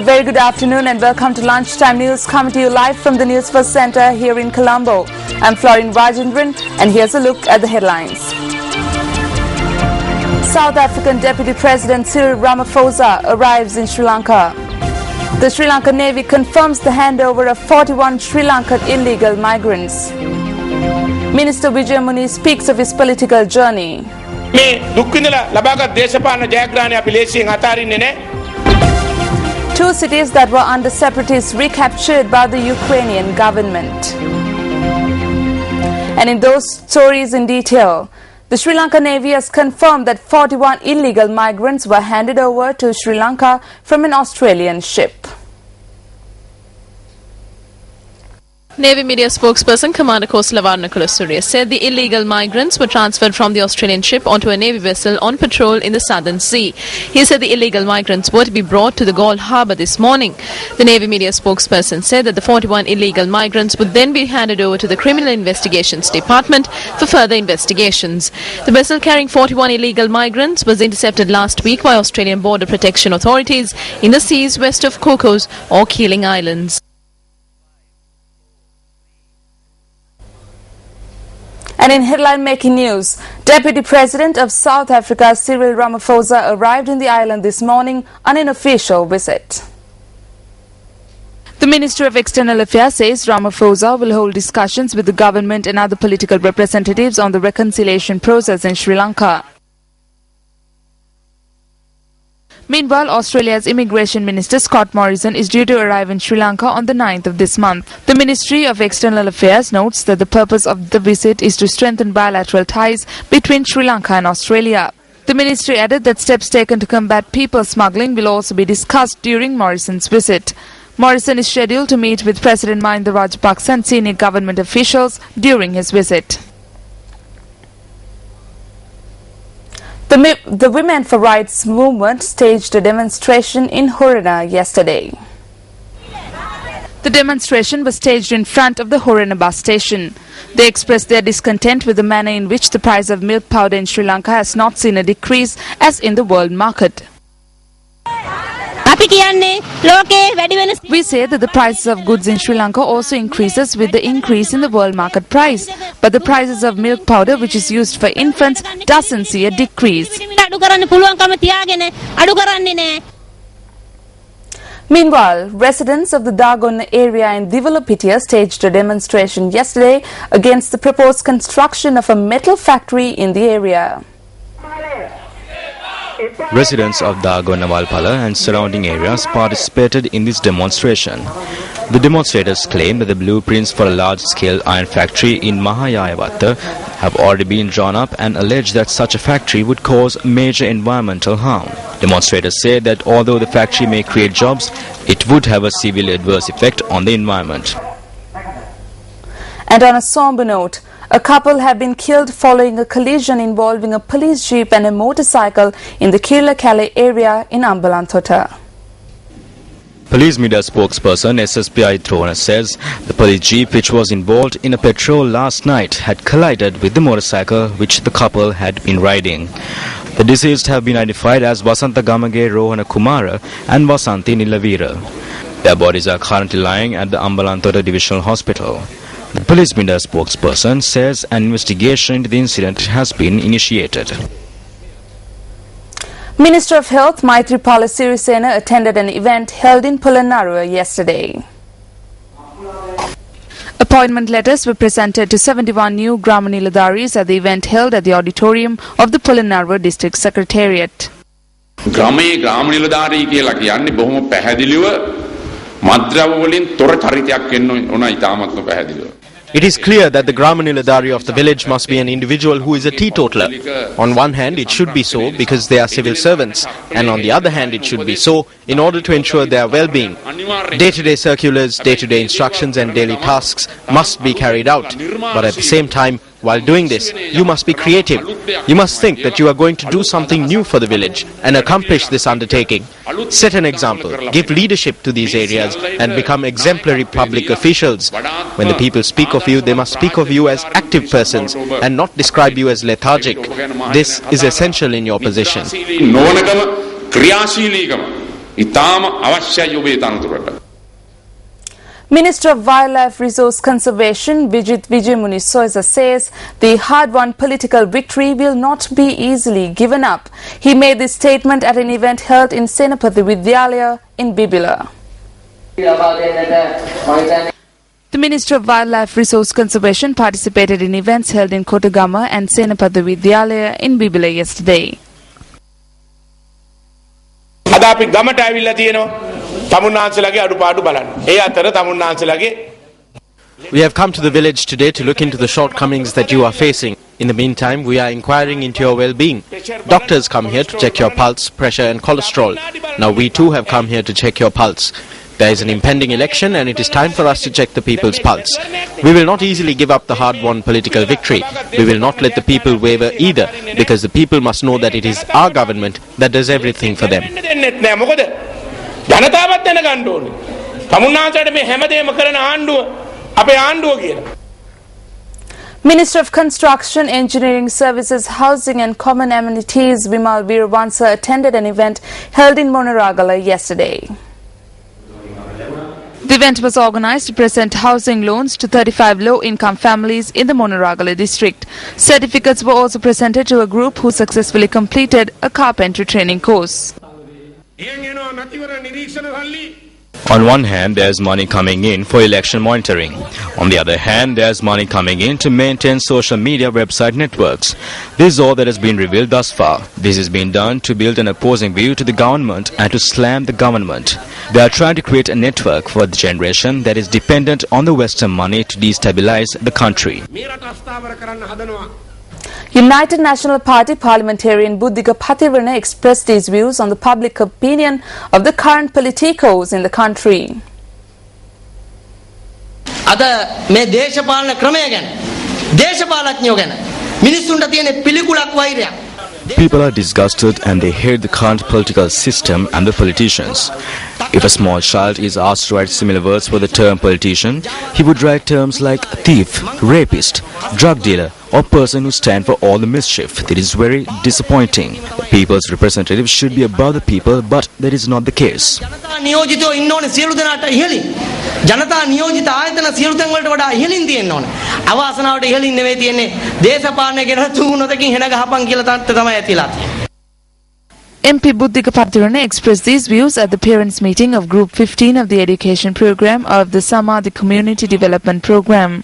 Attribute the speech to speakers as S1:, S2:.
S1: very good afternoon and welcome to Lunchtime News, coming to you live from the Newsfirst Centre here in Colombo. I'm Florin Rajendran and here's a look at the headlines. South African Deputy President Cyril Ramaphosa arrives in Sri Lanka. The Sri Lankan Navy confirms the handover of 41 Sri Lankan illegal migrants. Minister Vijay Muni speaks of his political journey. Two cities that were under separatists recaptured by the Ukrainian government. And in those stories in detail, the Sri Lankan Navy has confirmed that 41 illegal migrants were handed over to Sri Lanka from an Australian ship.
S2: Navy media spokesperson Commander Kosalavarna Kulasurya said the illegal migrants were transferred from the Australian ship onto a Navy vessel on patrol in the Southern Sea. He said the illegal migrants were to be brought to the Galle harbour this morning. The Navy media spokesperson said that the 41 illegal migrants would then be handed over to the Criminal Investigations Department for further investigations. The vessel carrying 41 illegal migrants was intercepted last week by Australian Border Protection authorities in the seas west of Cocos or Keeling Islands.
S1: And in headline-making news, Deputy President of South Africa Cyril Ramaphosa arrived in the island this morning on an official visit. The Minister of External Affairs says Ramaphosa will hold discussions with the government and other political representatives on the reconciliation process in Sri Lanka. Meanwhile, Australia's Immigration Minister Scott Morrison is due to arrive in Sri Lanka on the 9th of this month. The Ministry of External Affairs notes that the purpose of the visit is to strengthen bilateral ties between Sri Lanka and Australia. The ministry added that steps taken to combat people smuggling will also be discussed during Morrison's visit. Morrison is scheduled to meet with President Mahinda Rajapaksa and senior government officials during his visit. The Women for Rights movement staged a demonstration in Horana yesterday. The demonstration was staged in front of the Horana bus station. They expressed their discontent with the manner in which the price of milk powder in Sri Lanka has not seen a decrease as in the world market. We say that the prices of goods in Sri Lanka also increases with the increase in the world market price. But the prices of milk powder, which is used for infants, doesn't see a decrease. Meanwhile, residents of the Dagon area in Divalapitiya staged a demonstration yesterday against the proposed construction of a metal factory in the area.
S3: Residents of Dagon-Nawalpala and surrounding areas participated in this demonstration. The demonstrators claim that the blueprints for a large-scale iron factory in Mahayayavatta have already been drawn up and allege that such a factory would cause major environmental harm. Demonstrators say that although the factory may create jobs, it would have a severely adverse effect on the environment.
S1: And on a somber note, a couple have been killed following a collision involving a police jeep and a motorcycle in the Kirla-Kale area in Ambalantota.
S3: Police media spokesperson SSPI Throna says the police jeep, which was involved in a patrol last night, had collided with the motorcycle which the couple had been riding. The deceased have been identified as Vasanta Gamage Rohana Kumara and Vasanti Nilavira. Their bodies are currently lying at the Ambalantota Divisional Hospital. The police media spokesperson says an investigation into the incident has been initiated.
S1: Minister of Health Maithripala Sirisena attended an event held in Polonnaruwa yesterday. Appointment letters were presented to 71 new Gramaniladaris at the event held at the auditorium of the Polonnaruwa District Secretariat.
S4: ග්‍රාමයේ ග්‍රාමනිලධාරී කියලා කියන්නේ බොහොම පැහැදිලිව මද්‍රව්‍ය වලින් තොර චරිතයක් වෙන්න ඕන ඉතාමත්ම පැහැදිලිව.
S5: It is clear that the Gramaniladari of the village must be an individual who is a teetotaler. On one hand, it should be so because they are civil servants, and on the other hand, it should be so in order to ensure their well-being. Day-to-day circulars, day-to-day instructions and daily tasks must be carried out. But at the same time, while doing this, you must be creative. You must think that you are going to do something new for the village and accomplish this undertaking. Set an example, give leadership to these areas and become exemplary public officials. When the people speak of you, they must speak of you as active persons and not describe you as lethargic. This is essential in your position.
S4: ඉතාම අවශ්‍යයි ඔබේ තනතුරට.
S1: Minister of Wildlife Resource Conservation Vijit Vijaymunisoisa says the hard-won political victory will not be easily given up. He made this statement at an event held in Senapati Vidyalaya in Bibila. The Minister of Wildlife Resource Conservation participated in events held in Kotagama and Senapati Vidyalaya in Bibila yesterday.
S6: අද අපි ගමට ඇවිල්ලා තියෙනවා තමුන්නාන්සලගේ අඩුපාඩු බලන්න. ඒ අතර තමුන්නාන්සලගේ
S5: We have come to the village today to look into the shortcomings that you are facing. In the meantime, we are inquiring into your well-being. Doctors come here to check your pulse, pressure and cholesterol. Now we too have come here to check your pulse. There is an impending election and it is time for us to check the people's pulse. We will not easily give up the hard-won political victory. We will not let the people waver either, because the people must know that it is our government that does everything for them.
S6: ජනතාවත් දැනගන්න ඕනේ. තමුන්නාන්සලට මේ හැමදේම කරන ආණ්ඩුව අපේ ආණ්ඩුව කියලා.
S1: Minister of Construction, Engineering Services, Housing and Common Amenities Vimal Veeravansa attended an event held in Monaragala yesterday. The event was organized to present housing loans to 35 low-income families in the Monaragala district. Certificates were also presented to a group who successfully completed a carpentry training course.
S3: On one hand, there's money coming in for election monitoring. On the other hand, there's money coming in to maintain social media website networks. This is all that has been revealed thus far. This has been done to build an opposing view to the government and to slam the government. They are trying to create a network for the generation that is dependent on the Western money to destabilize the country.
S1: United National Party parliamentarian Buddhika Pathivrana expressed his views on the public opinion of the current politicos in the country.
S7: අද මේ දේශපාලන ක්‍රමය ගැන දේශපාලඥයෝ ගැන මිනිස්සුන්ට තියෙන පිළිකුලක් වෛරයක්.
S3: People are disgusted and they hate the current political system and the politicians. If a small child is asked to write similar words for the term politician, he would write terms like thief, rapist, drug dealer or person who stand for all the mischief. That is very disappointing. The people's representatives should be above the people, but that is not the case.
S7: ජනතා නියෝජිතයෝ ඉන්න ඕනේ සියලු දෙනාට ඉහළින්. ජනතා නියෝජිත ආයතන සියලු තැන් වලට වඩා ඉහළින් තියෙන්න ඕනේ. අවාසනාවට ඉහළින් නෙවෙයි තියෙන්නේ දේශපාලනය ගැන තුනොතකින් හෙන ගහපන් කියලා තත්ත්වය තමයි ඇතිලා තියෙන්නේ.
S1: MP Buddhika Pathivrana expressed these views at the parents' meeting of Group 15 of the education program of the Samadhi Community Development Program.